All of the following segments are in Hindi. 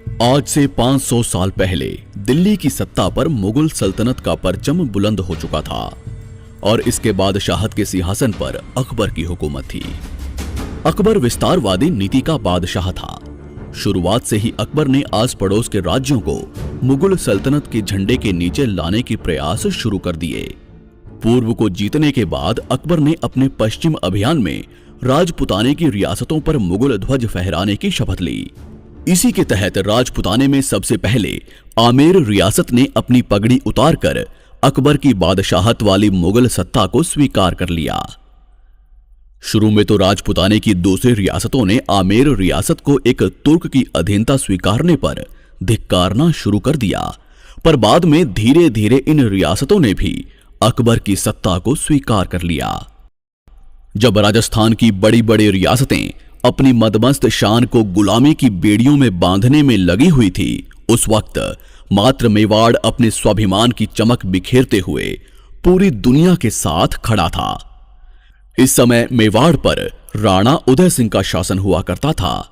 आज से 500 साल पहले दिल्ली की सत्ता पर मुगल सल्तनत का परचम बुलंद हो चुका था और इसके बादशाहत के सिंहासन पर अकबर की हुकूमत थी। अकबर विस्तारवादी नीति का बादशाह था। शुरुआत से ही अकबर ने आस पड़ोस के राज्यों को मुगल सल्तनत के झंडे के नीचे लाने के प्रयास शुरू कर दिए। पूर्व को जीतने के बाद अकबर ने अपने पश्चिम अभियान में राजपुताने की रियासतों पर मुगल ध्वज फहराने की शपथ ली। इसी के तहत राजपुताने में सबसे पहले आमेर रियासत ने अपनी पगड़ी उतारकर अकबर की बादशाहत वाली मुगल सत्ता को स्वीकार कर लिया। शुरू में तो राजपुताने की दूसरी रियासतों ने आमेर रियासत को एक तुर्क की अधीनता स्वीकारने पर धिक्कारना शुरू कर दिया, पर बाद में धीरे धीरे इन रियासतों ने भी अकबर की सत्ता को स्वीकार कर लिया। जब राजस्थान की बड़ी बड़ी रियासतें अपनी मदमस्त शान को गुलामी की बेड़ियों में बांधने में लगी हुई थी, उस वक्त मात्र मेवाड़ अपने स्वाभिमान की चमक बिखेरते हुए पूरी दुनिया के साथ खड़ा था। इस समय मेवाड़ पर राणा उदय सिंह का शासन हुआ करता था,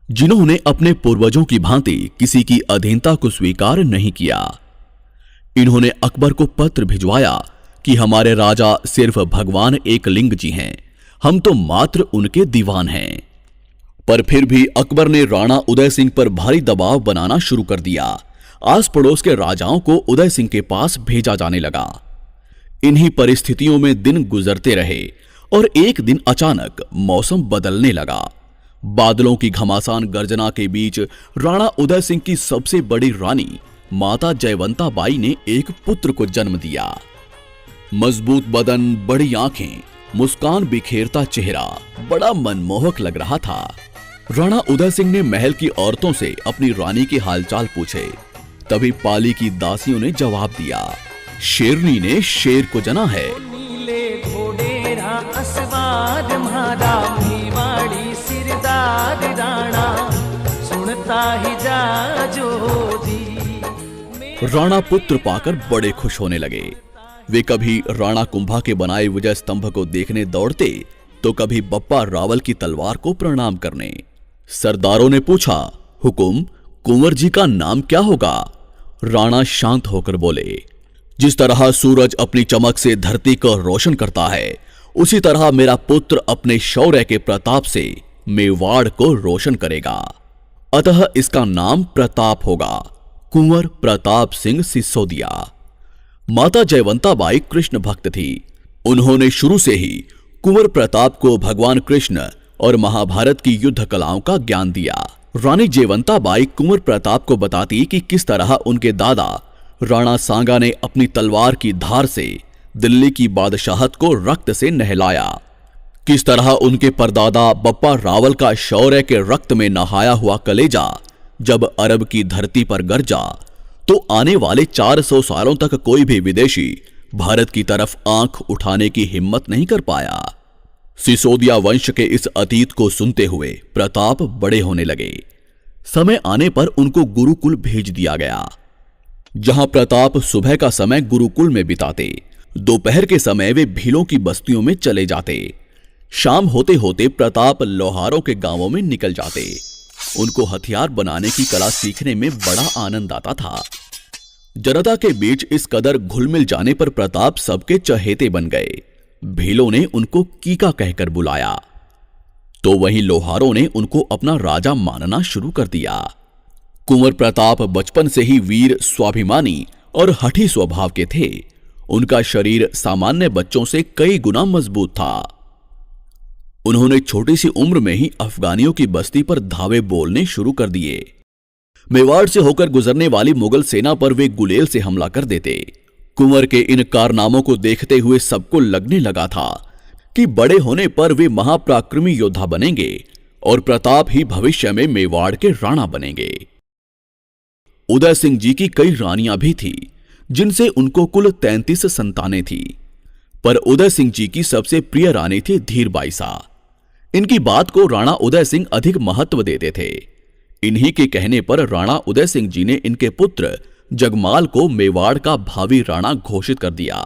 जिन्होंने अपने पूर्वजों की भांति किसी की अधीनता को स्वीकार नहीं किया। इन्होंने अकबर को पत्र भिजवाया कि हमारे राजा सिर्फ भगवान एकलिंग जी हैं, हम तो मात्र उनके दीवान हैं। पर फिर भी अकबर ने राणा उदय सिंह पर भारी दबाव बनाना शुरू कर दिया। आस पड़ोस के राजाओं को उदय सिंह के पास भेजा जाने लगा। इन्हीं परिस्थितियों में दिन गुजरते रहे और एक दिन अचानक मौसम बदलने लगा। बादलों की घमासान गर्जना के बीच राणा उदय सिंह की सबसे बड़ी रानी माता जयवंता बाई ने एक पुत्र को जन्म दिया। मजबूत बदन, बड़ी आंखें, मुस्कान बिखेरता चेहरा बड़ा मनमोहक लग रहा था। राणा उदय सिंह ने महल की औरतों से अपनी रानी के हालचाल पूछे। तभी पाली की दासियों ने जवाब दिया, शेरनी ने शेर को जना है। नीले घोड़े रा असवाद म्हारा मेवाड़ी सिरदार राणा सुनता ही जा जो दी। राणा पुत्र पाकर बड़े खुश होने लगे। वे कभी राणा कुंभा के बनाए विजय स्तंभ को देखने दौड़ते तो कभी बप्पा रावल की तलवार को प्रणाम करने। सरदारों ने पूछा, हुकुम, कुंवर जी का नाम क्या होगा? राणा शांत होकर बोले, जिस तरह सूरज अपनी चमक से धरती को रोशन करता है, उसी तरह मेरा पुत्र अपने शौर्य के प्रताप से मेवाड़ को रोशन करेगा। अतः इसका नाम प्रताप होगा, कुंवर प्रताप सिंह सिसोदिया। माता जयवंता बाई कृष्ण भक्त थी। उन्होंने शुरू से ही कुंवर प्रताप को भगवान कृष्ण और महाभारत की युद्ध कलाओं का ज्ञान दिया। रानी जयवंता बाई कुंवर प्रताप को बताती कि किस तरह उनके दादा राणा सांगा ने अपनी तलवार की धार से दिल्ली की बादशाहत को रक्त से नहलाया, किस तरह उनके परदादा बप्पा रावल का शौर्य के रक्त में नहाया हुआ कलेजा जब अरब की धरती पर गरजा तो आने वाले 400 सालों तक कोई भी विदेशी भारत की तरफ आंख उठाने की हिम्मत नहीं कर पाया। सिसोदिया वंश के इस अतीत को सुनते हुए प्रताप बड़े होने लगे। समय आने पर उनको गुरुकुल भेज दिया गया, जहां प्रताप सुबह का समय गुरुकुल में बिताते, दोपहर के समय वे भीलों की बस्तियों में चले जाते, शाम होते होते प्रताप लोहारों के गांवों में निकल जाते। उनको हथियार बनाने की कला सीखने में बड़ा आनंद आता था। जनता के बीच इस कदर घुल मिल जाने पर प्रताप सबके चहेते बन गए। भीलों ने उनको कीका कहकर बुलाया, तो वहीं लोहारों ने उनको अपना राजा मानना शुरू कर दिया। कुंवर प्रताप बचपन से ही वीर, स्वाभिमानी और हठी स्वभाव के थे। उनका शरीर सामान्य बच्चों से कई गुना मजबूत था। उन्होंने छोटी सी उम्र में ही अफगानियों की बस्ती पर धावे बोलने शुरू कर दिए। मेवाड़ से होकर गुजरने वाली मुगल सेना पर वे गुलेल से हमला कर देते। कुंवर के इन कारनामों को देखते हुए सबको लगने लगा था कि बड़े होने पर वे महापराक्रमी योद्धा बनेंगे और प्रताप ही भविष्य में मेवाड़ के राणा बनेंगे। उदय सिंह जी की कई रानियां भी थी, जिनसे उनको कुल 33 संतानें थी, पर उदय सिंह जी की सबसे प्रिय रानी थी धीरबाईसा। इनकी बात को राणा उदय सिंह अधिक महत्व देते थे। इन्हीं के कहने पर राणा उदय सिंह जी ने इनके पुत्र जगमाल को मेवाड़ का भावी राणा घोषित कर दिया।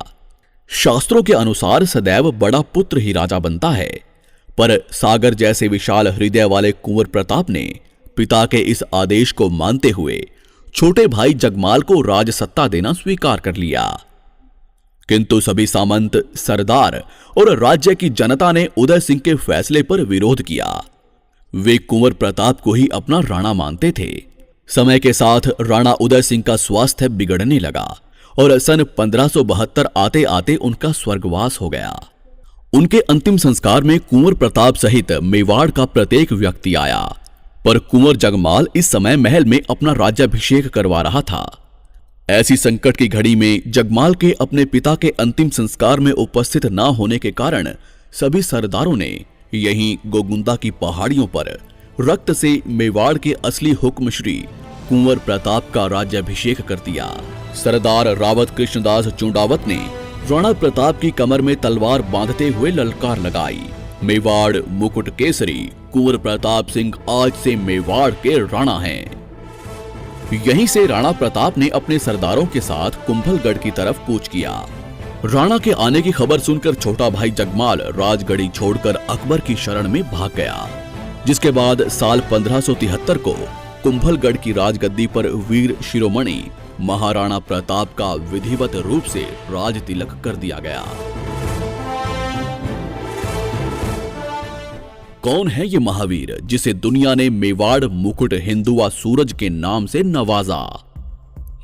शास्त्रों के अनुसार सदैव बड़ा पुत्र ही राजा बनता है, पर सागर जैसे विशाल हृदय वाले कुंवर प्रताप ने पिता के इस आदेश को मानते हुए छोटे भाई जगमाल को राजसत्ता देना स्वीकार कर लिया। किंतु सभी सामंत, सरदार और राज्य की जनता ने उदय सिंह के फैसले पर विरोध किया। वे कुंवर प्रताप को ही अपना राणा मानते थे। समय के साथ राणा उदय सिंह का स्वास्थ्य बिगड़ने लगा और सन 1572 आते आते उनका स्वर्गवास हो गया। उनके अंतिम संस्कार में कुंवर प्रताप सहित मेवाड़ का प्रत्येक व्यक्ति आया, पर कुंवर जगमाल इस समय महल में अपना राज्याभिषेक करवा रहा था। ऐसी संकट की घड़ी में जगमाल के अपने पिता के अंतिम संस्कार में उपस्थित न होने के कारण सभी सरदारों ने यहीं गोगुंदा की पहाड़ियों पर रक्त से मेवाड़ के असली हुक्म श्री कुंवर प्रताप का राज्याभिषेक कर दिया। सरदार रावत कृष्णदास चुंडावत ने राणा प्रताप की कमर में तलवार बांधते हुए ललकार लगाई, मेवाड़ मुकुट केसरी कुंवर प्रताप सिंह आज से मेवाड़ के राणा हैं। यहीं से राणा प्रताप ने अपने सरदारों के साथ कुंभलगढ़ की तरफ कूच किया। राणा के आने की खबर सुनकर छोटा भाई जगमाल राजगढ़ी छोड़कर अकबर की शरण में भाग गया, जिसके बाद साल 1573 को कुंभलगढ़ की राजगद्दी पर वीर शिरोमणि महाराणा प्रताप का विधिवत रूप से राज तिलक कर दिया गया। कौन है ये महावीर जिसे दुनिया ने मेवाड़ मुकुट हिंदुआ सूरज के नाम से नवाजा?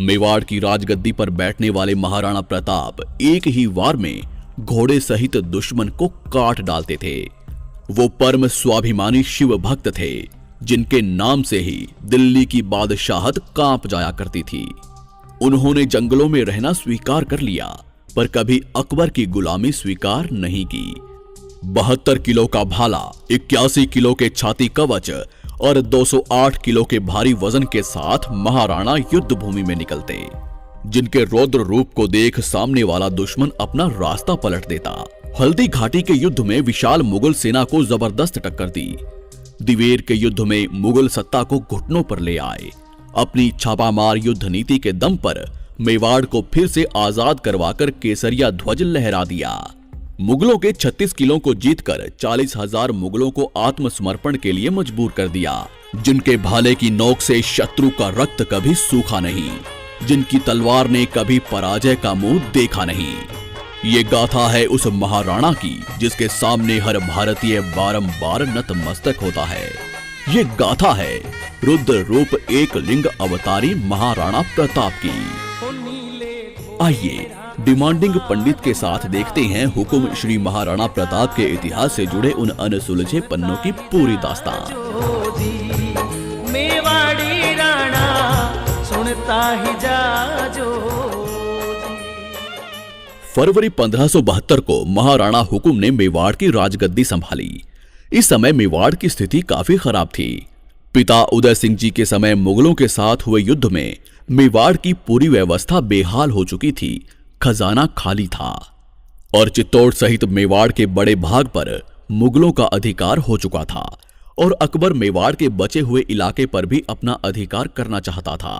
मेवाड़ की राजगद्दी पर बैठने वाले महाराणा प्रताप एक ही वार में घोड़े सहित दुश्मन को काट डालते थे। वो परम स्वाभिमानी शिव भक्त थे, जिनके नाम से ही दिल्ली की बादशाहत कांप जाया करती थी। उन्होंने जंगलों में रहना स्वीकार कर लिया, पर कभी अकबर की गुलामी स्वीकार नहीं की। 72 किलो का भाला, 81 किलो के छाती कवच और 208 किलो के भारी वजन के साथ महाराणा युद्ध भूमि में निकलते, जिनके रौद्र रूप को देख सामने वाला दुश्मन अपना रास्ता पलट देता। हल्दी घाटी के युद्ध में विशाल मुगल सेना को जबरदस्त टक्कर दी। दिवेर के युद्ध में मुगल सत्ता को घुटनों पर ले आए। अपनी छापामार युद्ध नीति के दम पर मेवाड़ को फिर से आजाद करवाकर केसरिया ध्वज लहरा दिया। मुगलों के 36 किलों को जीतकर 40,000 मुगलों को आत्मसमर्पण के लिए मजबूर कर दिया, जिनके भाले की नोक से शत्रु का रक्त कभी सूखा नहीं, जिनकी तलवार ने कभी पराजय का मुंह देखा नहीं। ये गाथा है उस महाराणा की जिसके सामने हर भारतीय बारंबार नतमस्तक होता है। ये गाथा है रुद्र रूप एक लिंग अवतारी महाराणा प्रताप की। आइए डिमांडिंग पंडित के साथ देखते हैं हुकुम श्री महाराणा प्रताप के इतिहास से जुड़े उन अनसुलझे पन्नों की पूरी दास्तान। मेवाड़ी राणा सुनता ही जा जो। फरवरी 1572 को महाराणा हुकुम ने मेवाड़ की राजगद्दी संभाली। इस समय मेवाड़ की स्थिति काफी खराब थी। पिता उदय सिंह जी के समय मुगलों के साथ हुए युद्ध में मेवाड़ की पूरी व्यवस्था बेहाल हो चुकी थी, खजाना खाली था और चित्तौड़ सहित मेवाड़ के बड़े भाग पर मुगलों का अधिकार हो चुका था और अकबर मेवाड़ के बचे हुए इलाके पर भी अपना अधिकार करना चाहता था।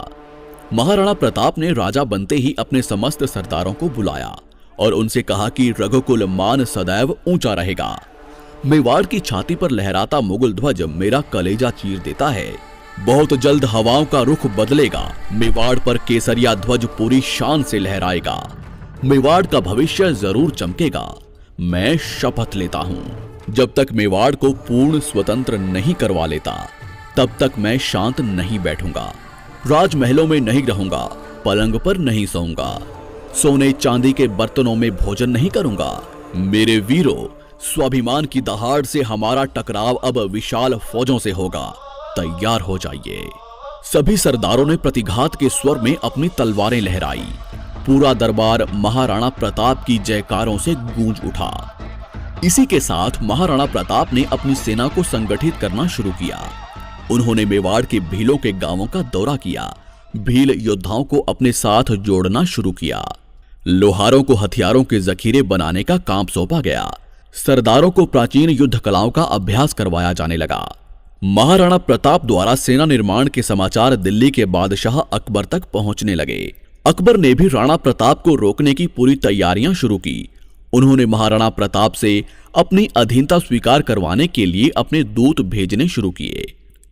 महाराणा प्रताप ने राजा बनते ही अपने समस्त सरदारों को बुलाया और उनसे कहा कि रघुकुल मान सदैव ऊंचा रहेगा। मेवाड़ की छाती पर लहराता मुगल ध्वज मेरा कलेजा चीर देता है। बहुत जल्द हवाओं का रुख बदलेगा। मेवाड़ पर केसरिया ध्वज पूरी शान से लहराएगा। मेवाड़ का भविष्य जरूर चमकेगा। मैं शपथ लेता हूं, जब तक मेवाड़ को पूर्ण स्वतंत्र नहीं करवा लेता तब तक मैं शांत नहीं बैठूंगा। राजमहलों में नहीं रहूंगा, पलंग पर नहीं सोऊंगा, सोने चांदी के बर्तनों में भोजन नहीं करूंगा। मेरे वीरों, स्वाभिमान की दहाड़ से हमारा टकराव अब विशाल फौजों से होगा, तैयार हो जाइए। सभी सरदारों ने प्रतिघात के स्वर में अपनी तलवारें लहराई। पूरा दरबार महाराणा प्रताप की जयकारों से गूंज उठा। इसी के साथ महाराणा प्रताप ने अपनी सेना को संगठित करना शुरू किया। उन्होंने मेवाड़ के भीलों के गांवों का दौरा किया, भील योद्धाओं को अपने साथ जोड़ना शुरू किया। लोहारों को हथियारों के जखीरे बनाने का काम सौंपा गया। सरदारों को प्राचीन युद्ध कलाओं का अभ्यास करवाया जाने लगा। महाराणा प्रताप द्वारा सेना निर्माण के समाचार दिल्ली के बादशाह अकबर तक पहुंचने लगे। अकबर ने भी राणा प्रताप को रोकने की पूरी तैयारियां शुरू की। उन्होंने महाराणा प्रताप से अपनी अधीनता स्वीकार करवाने के लिए अपने दूत भेजने शुरू किए।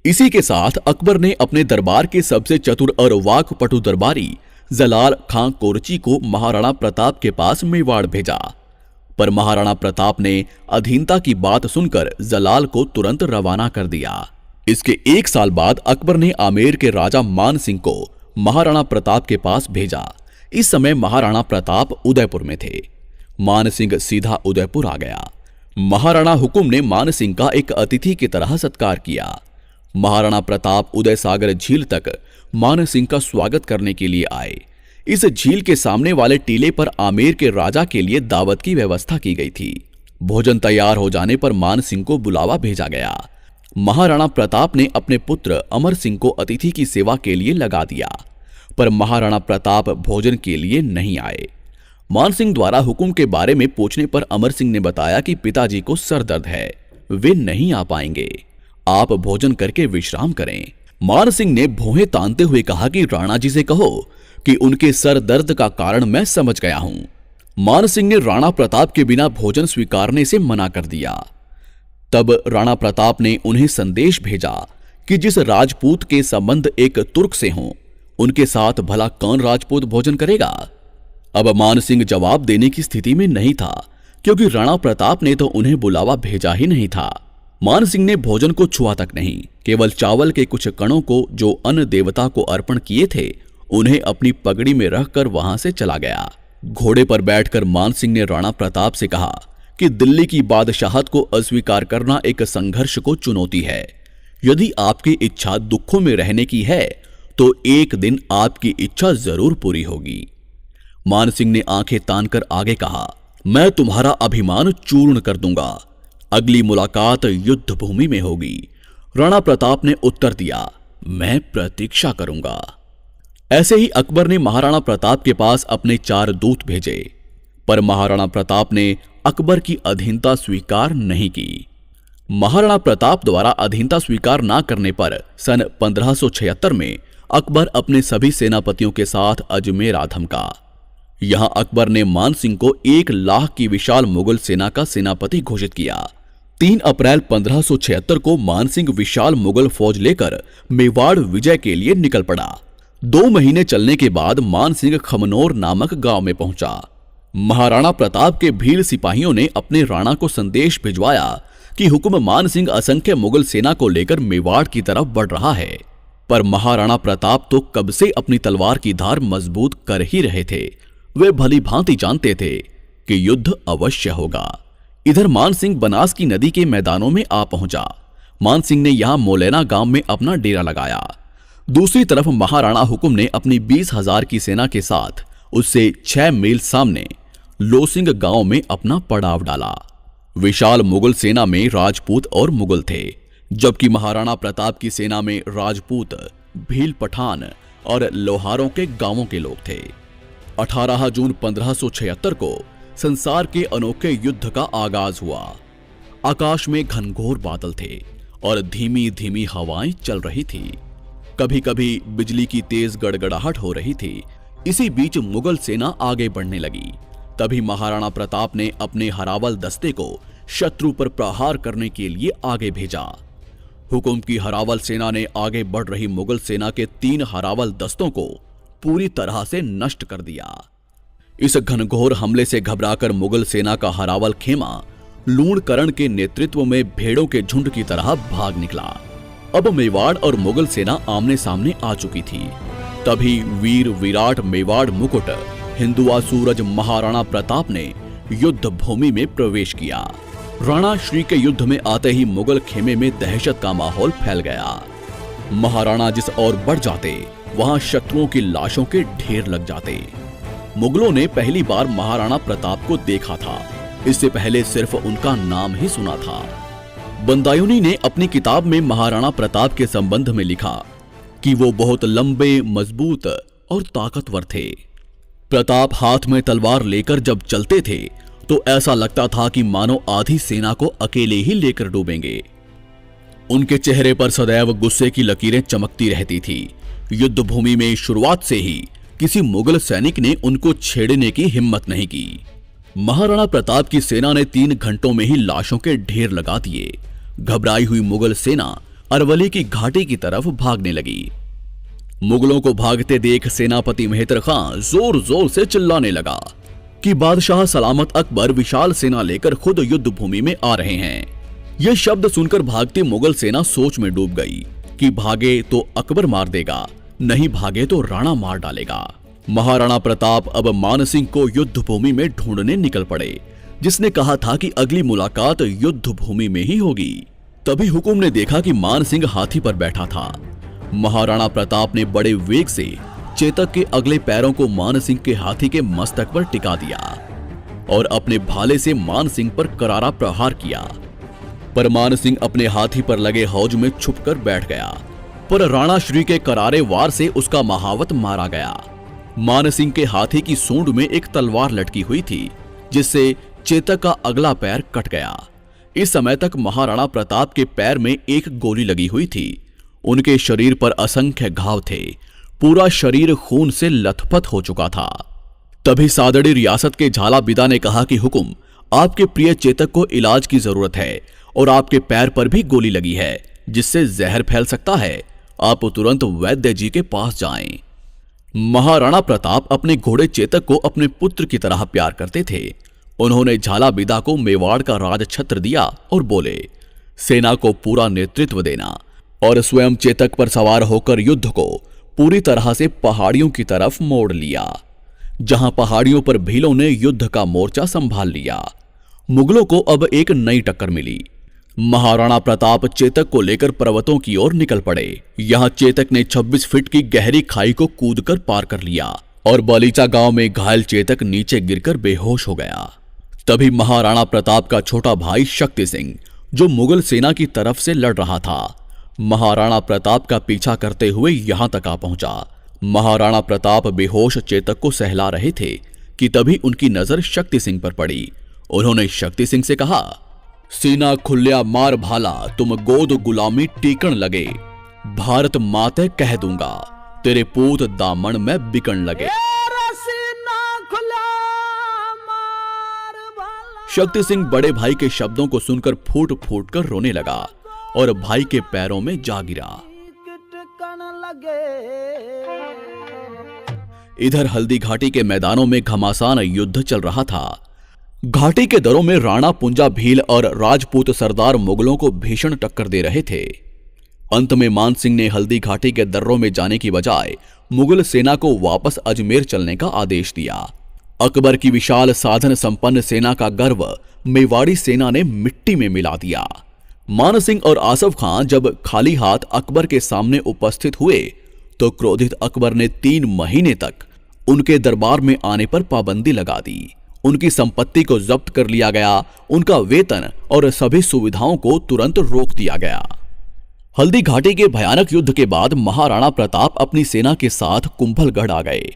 इसी के साथ अकबर ने अपने दरबार के सबसे चतुर और वाकपटु दरबारी जलाल खां कोरची को महाराणा प्रताप के पास मेवाड़ भेजा। पर महाराणा प्रताप ने अधीनता की बात सुनकर जलाल को तुरंत रवाना कर दिया। इसके 1 साल बाद अकबर ने आमेर के राजा मान सिंह को महाराणा प्रताप के पास भेजा। इस समय महाराणा प्रताप उदयपुर में थे। मान सिंह सीधा उदयपुर आ गया। महाराणा हुकुम ने मान सिंह का एक अतिथि की तरह सत्कार किया। महाराणा प्रताप उदय सागर झील तक मान सिंह का स्वागत करने के लिए आए। इस झील के सामने वाले टीले पर आमेर के राजा के लिए दावत की व्यवस्था की गई थी। भोजन तैयार हो जाने पर मान सिंह को बुलावा भेजा गया। महाराणा प्रताप ने अपने पुत्र अमर सिंह को अतिथि की सेवा के लिए लगा दिया, पर महाराणा प्रताप भोजन के लिए नहीं आए। मान सिंह द्वारा हुक्म के बारे में पूछने पर अमर सिंह ने बताया कि पिताजी को सर दर्द है, वे नहीं आ पाएंगे, आप भोजन करके विश्राम करें। मान सिंह ने भौहें तानते हुए कहा कि राणा जी से कहो कि उनके सर दर्द का कारण मैं समझ गया हूं। मान सिंह ने राणा प्रताप के बिना भोजन स्वीकारने से मना कर दिया। तब राणा प्रताप ने उन्हें संदेश भेजा कि जिस राजपूत के संबंध एक तुर्क से हों, उनके साथ भला कौन राजपूत भोजन करेगा। अब मान सिंह जवाब देने की स्थिति में नहीं था, क्योंकि राणा प्रताप ने तो उन्हें बुलावा भेजा ही नहीं था। मान सिंह ने भोजन को छुआ तक नहीं, केवल चावल के कुछ कणों को जो अन्न देवता को अर्पण किए थे उन्हें अपनी पगड़ी में रखकर वहां से चला गया। घोड़े पर बैठकर मान सिंह ने राणा प्रताप से कहा कि दिल्ली की बादशाहत को अस्वीकार करना एक संघर्ष को चुनौती है। यदि आपकी इच्छा दुखों में रहने की है तो एक दिन आपकी इच्छा जरूर पूरी होगी। मान सिंह ने आंखें तानकर आगे कहा, मैं तुम्हारा अभिमान चूर्ण कर दूंगा, अगली मुलाकात युद्ध भूमि में होगी। राणा प्रताप ने उत्तर दिया, मैं प्रतीक्षा करूंगा। ऐसे ही अकबर ने महाराणा प्रताप के पास अपने 4 दूत भेजे, पर महाराणा प्रताप ने अकबर की अधीनता स्वीकार नहीं की। महाराणा प्रताप द्वारा अधीनता स्वीकार न करने पर सन 1576 में अकबर अपने सभी सेनापतियों के साथ अजमेर आ धमका। यहां अकबर ने मान सिंह को 1 लाख की विशाल मुगल सेना का सेनापति घोषित किया। 3 अप्रैल 1576 को मान सिंह विशाल मुगल फौज लेकर मेवाड़ विजय के लिए निकल पड़ा। 2 महीने चलने के बाद मान सिंह खमनोर नामक गांव में पहुंचा। महाराणा प्रताप के भील सिपाहियों ने अपने राणा को संदेश भिजवाया कि हुक्म मान सिंह असंख्य मुगल सेना को लेकर मेवाड़ की तरफ बढ़ रहा है। पर महाराणा प्रताप तो कब से अपनी तलवार की धार मजबूत कर ही रहे थे। वे भली भांति जानते थे कि युद्ध अवश्य होगा। इधर मान सिंह बनास की नदी के मैदानों में आ पहुंचा। मान सिंह ने यहां मोलेना गांव में अपना डेरा लगाया। दूसरी तरफ महाराणा हुकुम ने अपनी 20,000 की सेना के साथ उससे 6 मील सामने लोसिंग गांव में अपना पड़ाव डाला। विशाल मुगल सेना में राजपूत और मुगल थे, जबकि महाराणा प्रताप की सेना में राजपूत, भील पठान और लोहारों के गांवों के लोग थे। 18 जून 1576 को संसार के अनोखे युद्ध का आगाज हुआ। आकाश में घनघोर बादल थे और धीमी धीमी हवाएं चल रही थी। कभी कभी बिजली की तेज गड़गड़ाहट हो रही थी। इसी बीच मुगल सेना आगे बढ़ने लगी। तभी महाराणा प्रताप ने अपने हरावल दस्ते को शत्रु पर प्रहार करने के लिए आगे भेजा। हुकुम की हरावल सेना ने आगे बढ़ रही मुगल सेना के 3 हरावल दस्तों को पूरी तरह से नष्ट कर दिया। इस घनघोर हमले से घबराकर मुगल सेना का हरावल खेमा लूणकरण के नेतृत्व में भेड़ों के झुंड की तरह भाग निकला। अब मेवाड़ और मुगल सेना आमने सामने आ चुकी थी। तभी वीर विराट मेवाड़ मुकुट हिंदुआ सूरज महाराणा प्रताप ने युद्ध भूमि में प्रवेश किया। राणा श्री के युद्ध में आते ही मुगल खेमे में दहशत का माहौल फैल गया। महाराणा जिस ओर बढ़ जाते वहां शत्रुओं की लाशों के ढेर लग जाते। मुगलों ने पहली बार महाराणा प्रताप को देखा था, इससे पहले सिर्फ उनका नाम ही सुना था। बंदायूनी ने अपनी किताब में महाराणा प्रताप के संबंध में लिखा कि वो बहुत लंबे, मजबूत और ताकतवर थे। प्रताप हाथ में तलवार लेकर जब चलते थे तो ऐसा लगता था कि मानो आधी सेना को अकेले ही लेकर डूबेंगे। उनके चेहरे पर सदैव गुस्से की लकीरें चमकती रहती थी। युद्ध भूमि में शुरुआत से ही किसी मुगल सैनिक ने उनको छेड़ने की हिम्मत नहीं की। महाराणा प्रताप की सेना ने 3 घंटों में ही लाशों के ढेर लगा दिए। घबराई हुई मुगल सेना अरवली की घाटी की तरफ भागने लगी। मुगलों को भागते देख सेनापति मेहतर खां जोर जोर से चिल्लाने लगा कि बादशाह सलामत अकबर विशाल सेना लेकर खुद युद्ध भूमि में आ रहे हैं। यह शब्द सुनकर भागती मुगल सेना सोच में डूब गई कि भागे तो अकबर मार देगा, नहीं भागे तो राणा मार डालेगा। महाराणा प्रताप अब मान सिंह को युद्ध भूमि में ढूंढने निकल पड़े, जिसने कहा था कि अगली मुलाकात युद्ध भूमि में ही होगी। तभी हुकुम ने देखा कि मान सिंह हाथी पर बैठा था। महाराणा प्रताप ने बड़े वेग से चेतक के अगले पैरों को मान सिंह के हाथी के मस्तक पर टिका दिया और अपने भाले से मान सिंह पर करारा प्रहार किया। पर मान सिंह अपने हाथी पर लगे हौज में छुपकर बैठ गया, पर राणा श्री के करारे वार से उसका महावत मारा गया। मान सिंह के हाथी की सूंड में एक तलवार लटकी हुई थी, जिससे चेतक का अगला पैर कट गया। इस समय तक महाराणा प्रताप के पैर में एक गोली लगी हुई थी। उनके शरीर पर असंख्य घाव थे, पूरा शरीर खून से लथपथ हो चुका था। तभी सादड़ी रियासत के झालाबिदा ने कहा कि हुकुम, आपके प्रिय चेतक को इलाज की जरूरत है और आपके पैर पर भी गोली लगी है, जिससे जहर फैल सकता है। आप तुरंत वैद्य जी के पास जाएं। महाराणा प्रताप अपने घोड़े चेतक को अपने पुत्र की तरह प्यार करते थे। उन्होंने झालाबिदा को मेवाड़ का राजछत्र दिया और बोले, सेना को पूरा नेतृत्व देना और स्वयं चेतक पर सवार होकर युद्ध को पूरी तरह से पहाड़ियों की तरफ मोड़ लिया। जहां पहाड़ियों पर भीलों ने युद्ध का मोर्चा संभाल लिया, मुगलों को अब एक नई टक्कर मिली। महाराणा प्रताप चेतक को लेकर पर्वतों की ओर निकल पड़े। यहां चेतक ने 26 फीट की गहरी खाई को कूदकर पार कर लिया और बलीचा गांव में घायल चेतक नीचे गिरकर बेहोश हो गया। तभी महाराणा प्रताप का छोटा भाई शक्ति सिंह, जो मुगल सेना की तरफ से लड़ रहा था, महाराणा प्रताप का पीछा करते हुए यहां तक आ पहुंचा। महाराणा प्रताप बेहोश चेतक को सहला रहे थे कि तभी उनकी नजर शक्ति सिंह पर पड़ी। उन्होंने शक्ति सिंह से कहा, सीना खुल्या मार भाला, तुम गोद गुलामी टीकण लगे, भारत माते कह दूंगा, तेरे पूत दामन में बिकन लगे। शक्ति सिंह बड़े भाई के शब्दों को सुनकर फूट फूट कर रोने लगा और भाई के पैरों में जा गिरा। इधर हल्दी घाटी के मैदानों में घमासान युद्ध चल रहा था। घाटी के दरों में राणा पुंजा भील और राजपूत सरदार मुगलों को भीषण टक्कर दे रहे थे। अंत में मान सिंह ने हल्दी घाटी के दर्रों में जाने की बजाय मुगल सेना को वापस अजमेर चलने का आदेश दिया। अकबर की विशाल साधन संपन्न सेना का गर्व मेवाड़ी सेना ने मिट्टी में मिला दिया। मान सिंह और आसफ खां जब खाली हाथ अकबर के सामने उपस्थित हुए तो क्रोधित अकबर ने 3 महीने तक उनके दरबार में आने पर पाबंदी लगा दी। उनकी संपत्ति को जब्त कर लिया गया, उनका वेतन और सभी सुविधाओं को तुरंत रोक दिया गया। हल्दी घाटी के भयानक युद्ध के बाद महाराणा प्रताप अपनी सेना के साथ कुंभलगढ़ आ गए।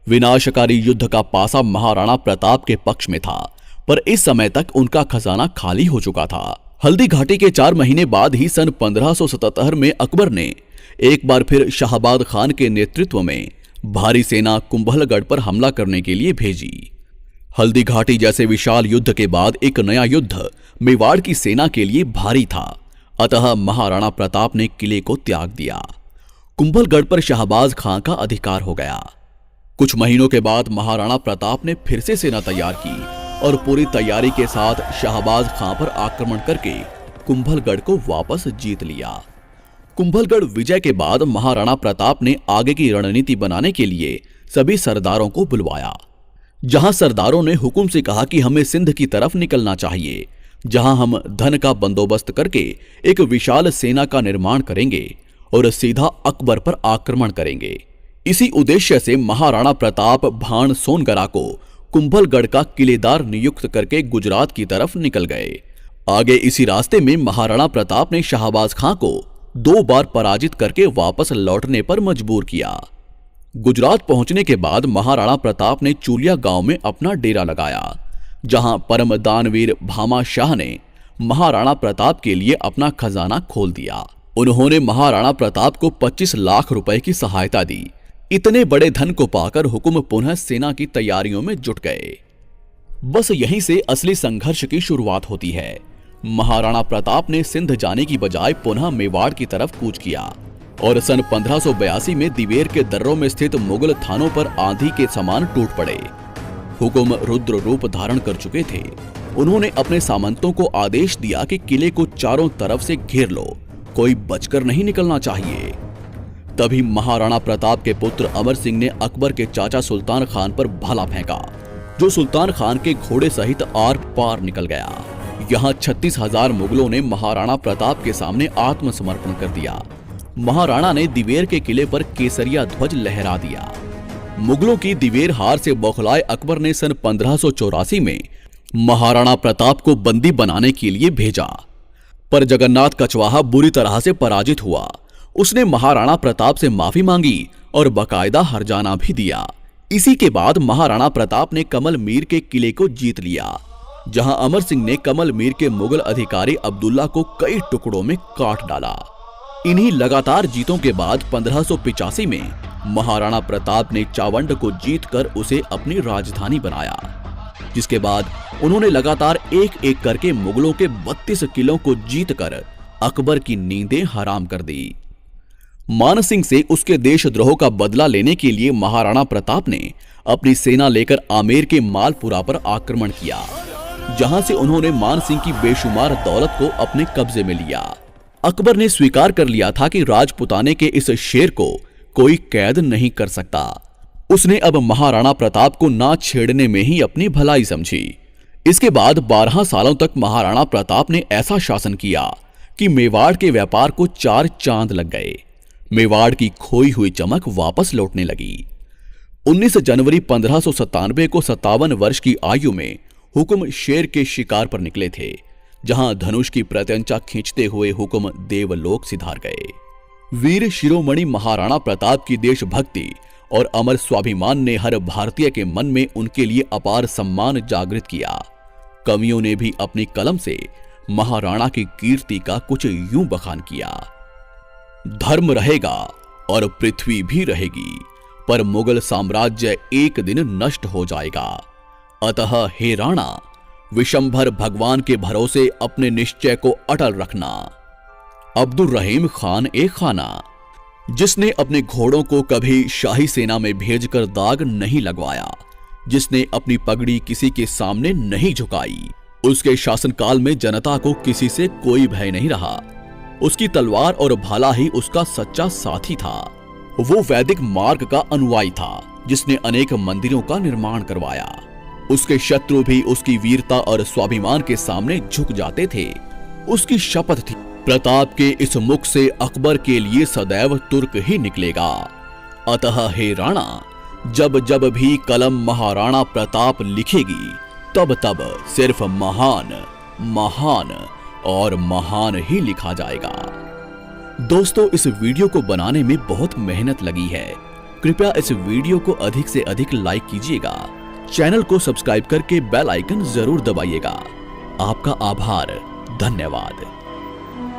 विनाशकारी युद्ध का पासा महाराणा प्रताप के पक्ष में था, पर इस समय तक उनका खजाना खाली हो चुका था। हल्दी घाटी के 4 महीने बाद ही सन 1577 में अकबर ने एक बार फिर शाहबाद खान के नेतृत्व में भारी सेना कुंभलगढ़ पर हमला करने के लिए भेजी। हल्दी घाटी जैसे विशाल युद्ध के बाद एक नया युद्ध मेवाड़ की सेना के लिए भारी था, अतः महाराणा प्रताप ने किले को त्याग दिया। कुंभलगढ़ पर शाहबाज खां का अधिकार हो गया। कुछ महीनों के बाद महाराणा प्रताप ने फिर से सेना तैयार की और पूरी तैयारी के साथ शाहबाज खां पर आक्रमण करके कुंभलगढ़ को वापस जीत लिया। कुंभलगढ़ विजय के बाद महाराणा प्रताप ने आगे की रणनीति बनाने के लिए सभी सरदारों को बुलवाया। जहां सरदारों ने हुकुम से कहा कि हमें सिंध की तरफ निकलना चाहिए, जहां हम धन का बंदोबस्त करके एक विशाल सेना का निर्माण करेंगे और सीधा अकबर पर आक्रमण करेंगे। इसी उद्देश्य से महाराणा प्रताप भाण सोनगरा को कुंभलगढ़ का किलेदार नियुक्त करके गुजरात की तरफ निकल गए। आगे इसी रास्ते में महाराणा प्रताप ने शाहबाज खां को 2 बार पराजित करके वापस लौटने पर मजबूर किया। गुजरात पहुंचने के बाद महाराणा प्रताप ने चूलिया गांव में अपना डेरा लगाया, जहां परम दानवीर भामा शाह ने महाराणा प्रताप के लिए अपना खजाना खोल दिया। उन्होंने महाराणा प्रताप को 25 लाख रुपए की सहायता दी। इतने बड़े धन को पाकर हुकुम पुनः सेना की तैयारियों में जुट गए। बस यहीं से असली संघर्ष की शुरुआत होती है। महाराणा प्रताप ने सिंध जाने की बजाय पुनः मेवाड़ की तरफ कूच किया और सन 1582 में दिवेर के दर्रों में स्थित मुगल थानों पर आंधी के समान टूट पड़े। हुकुम रुद्र रूप धारण कर चुके थे। उन्होंने अपने सामंतों को आदेश दिया कि किले को चारों तरफ से घेर लो, कोई बचकर नहीं निकलना चाहिए। तभी महाराणा प्रताप के पुत्र अमर सिंह ने अकबर के चाचा सुल्तान खान पर भाला फेंका, जो सुल्तान खान के घोड़े सहित आर पार निकल गया। यहाँ 36,000 मुगलों ने महाराणा प्रताप के सामने आत्मसमर्पण कर दिया। महाराणा ने दिवेर के किले पर केसरिया ध्वज लहरा दिया। मुगलों की दिवेर हार से बौखलाए अकबर ने सन 1584 में महाराणा प्रताप को बंदी बनाने के लिए भेजा, पर जगन्नाथ कछवाहा बुरी तरह से पराजित हुआ। उसने महाराणा प्रताप से माफी मांगी और बकायदा हर्जाना भी दिया। इसी के बाद महाराणा प्रताप ने कमल मीर के किले को जीत लिया, जहां अमर सिंह ने कमल मीर के मुगल अधिकारी अब्दुल्ला को कई टुकड़ों में काट डाला। इन्हीं लगातार जीतों के बाद 1585 में महाराणा प्रताप ने चावंड को जीतकर उसे अपनी राजधानी बनाया, जिसके बाद उन्होंने लगातार एक एक करके मुगलों के 32 किलों को जीतकर अकबर की नींदें हराम कर दी। मान सिंह से उसके देशद्रोह का बदला लेने के लिए महाराणा प्रताप ने अपनी सेना लेकर आमेर के मालपुरा पर आक्रमण किया, जहां से उन्होंने मान सिंह की बेशुमार दौलत को अपने कब्जे में लिया। अकबर ने स्वीकार कर लिया था कि राजपुताने के इस शेर को कोई कैद नहीं कर सकता। उसने अब महाराणा प्रताप को ना छेड़ने में ही अपनी भलाई समझी। इसके बाद 12 सालों तक महाराणा प्रताप ने ऐसा शासन किया कि मेवाड़ के व्यापार को 4 चांद लग गए। मेवाड़ की खोई हुई चमक वापस लौटने लगी। 19 जनवरी 1597 को 57 वर्ष की आयु में हुकुम शेर के शिकार पर निकले थे, जहां धनुष की प्रत्यंचा खींचते हुए हुकुम देवलोक सिधार गए। वीर शिरोमणि महाराणा प्रताप की देशभक्ति और अमर स्वाभिमान ने हर भारतीय के मन में उनके लिए अपार सम्मान जागृत किया। कवियों ने भी अपनी कलम से महाराणा की कीर्ति का कुछ यूं बखान किया। धर्म रहेगा और पृथ्वी भी रहेगी, पर मुगल साम्राज्य एक दिन नष्ट हो जाएगा। अतः हे राणा, विशंभर भगवान के भरोसे अपने निश्चय को अटल रखना। अब्दुल रहीम खान ए खाना, जिसने अपने घोड़ों को कभी शाही सेना में भेजकर दाग नहीं लगवाया, जिसने अपनी पगड़ी किसी के सामने नहीं झुकाई, उसके शासनकाल में जनता को किसी से कोई भय नहीं रहा। उसकी तलवार और भाला ही उसका सच्चा साथी था। वो वैदिक मार्ग का अनुयायी था, जिसने अनेक मंदिरों का निर्माण करवाया। उसके शत्रु भी उसकी वीरता और स्वाभिमान के सामने झुक जाते थे। उसकी शपथ थी, प्रताप के इस मुख से अकबर के लिए सदैव तुर्क ही निकलेगा। अतः हे राणा, जब जब भी कलम महाराणा प्रताप लिखेगी, तब तब सिर्फ महान, महान और महान ही लिखा जाएगा। दोस्तों, इस वीडियो को बनाने में बहुत मेहनत लगी है। कृपया इस वीडियो को अधिक से अधिक लाइक कीजिएगा। चैनल को सब्सक्राइब करके बेल आइकन जरूर दबाइएगा। आपका आभार, धन्यवाद।